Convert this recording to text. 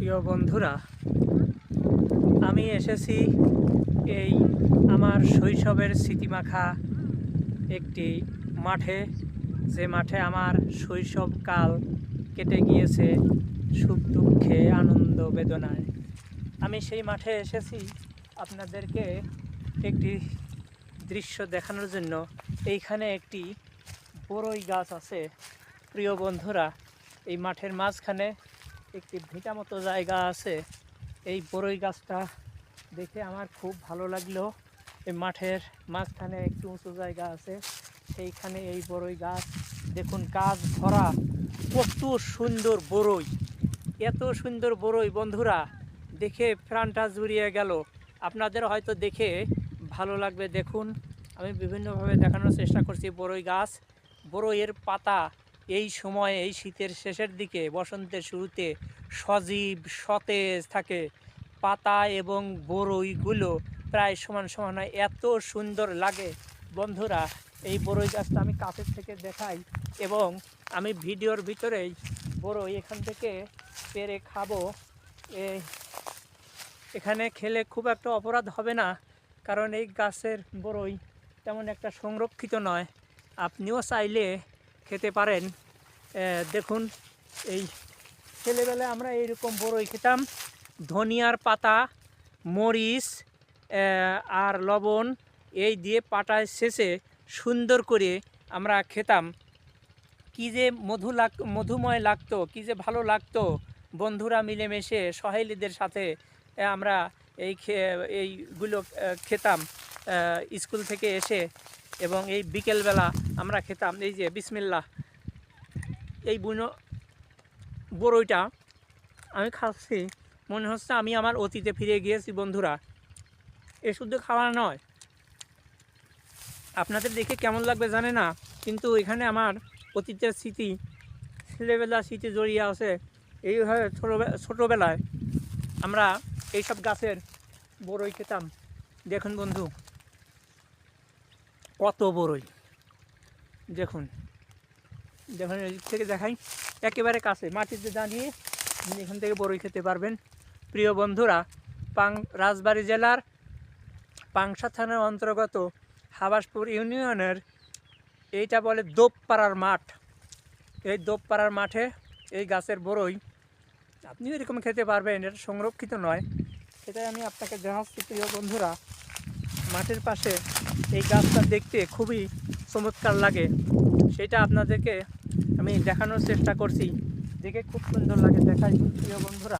প্রিয় বন্ধুরা, আমি এসেছি এই আমার শৈশবের স্মৃতিমাখা একটি মাঠে, যে মাঠে আমার শৈশবকাল কেটে গিয়েছে সুখ দুঃখে আনন্দ বেদনায়। আমি সেই মাঠে এসেছি আপনাদেরকে একটি দৃশ্য দেখানোর জন্য। এইখানে একটি বড়ই গাছ আছে। প্রিয় বন্ধুরা, এই মাঠের মাঝখানে একটি ভিটা মতো জায়গা আছে। এই বড়ই গাছটা দেখে আমার খুব ভালো লাগলো। এই মাঠের মাঝখানে একটু উঁচু জায়গা আছে, সেইখানে এই বড়ই গাছ দেখুন, গাছ ভরা, কত সুন্দর বড়ই, এত সুন্দর বড়ই বন্ধুরা, দেখে প্রাণটা জুড়িয়ে গেল। আপনাদের হয়তো দেখে ভালো লাগবে। দেখুন, আমি বিভিন্নভাবে দেখানোর চেষ্টা করছি। বড়ই গাছ, বড়ইয়ের পাতা এই সময়ে, এই শীতের শেষের দিকে, বসন্তের শুরুতে সজীব সতেজ থাকে। পাতা এবং বড়ইগুলো প্রায় সমান সমান হয়, এত সুন্দর লাগে বন্ধুরা। এই বড়ই গাছটা আমি কাছের থেকে দেখাই এবং আমি ভিডিওর ভিতরেই বড়ই এখান থেকে পেরে খাবো। এখানে খেলে খুব একটা অপরাধ হবে না, কারণ এই গাছের বড়ই তেমন একটা সংরক্ষিত নয়, আপনিও চাইলে খেতে পারেন। দেখুন, এই ছেলেবেলায় আমরা এইরকম বড়ই খেতাম, ধনিয়ার পাতা, মরিচ আর লবণ এই দিয়ে পাটায় শেষে সুন্দর করে আমরা খেতাম। কী যে মধুময় লাগতো, কী যে ভালো লাগতো বন্ধুরা মিলেমিশে সহেলীদের সাথে আমরা এইগুলো খেতাম স্কুল থেকে এসে, এবং এই বিকেলবেলা আমরা খেতাম। এই যে বিসমিল্লাহ, এই বড়ইটা আমি খাচ্ছি, মনে হচ্ছে আমি আমার অতীতে ফিরে গিয়েছি বন্ধুরা। এ শুধু খাওয়া নয়, আপনাদের দেখে কেমন লাগবে জানে না, কিন্তু এখানে আমার অতীতের স্মৃতি, ছেলেবেলার স্মৃতি জড়িয়ে আছে। এইভাবে ছোটোবেলায় আমরা এইসব গাছের বড়ই খেতাম। দেখুন বন্ধু, কত বড়ই, দেখুন দেখুন, এদিক থেকে দেখাই, একেবারে কাছে মাটিতে দাঁড়িয়ে এখান থেকে বড়ই খেতে পারবেন। প্রিয় বন্ধুরা, রাজবাড়ী জেলার পাংশা থানার অন্তর্গত হাবাসপুর ইউনিয়নের এইটা বলে দোপপাড়ার মাঠ। এই দোপপাড়ার মাঠে এই গাছের বড়ই আপনিও এরকম খেতে পারবেন, এটা সংরক্ষিত নয়, সেটাই আমি আপনাকে দেখাচ্ছি। প্রিয় বন্ধুরা, মাঠের পাশে এই গাছটা দেখতে খুবই চমৎকার লাগে, সেটা আপনাদেরকে আমি দেখানোর চেষ্টা করছি। দেখে খুব সুন্দর লাগে, দেখাই প্রিয় বন্ধুরা।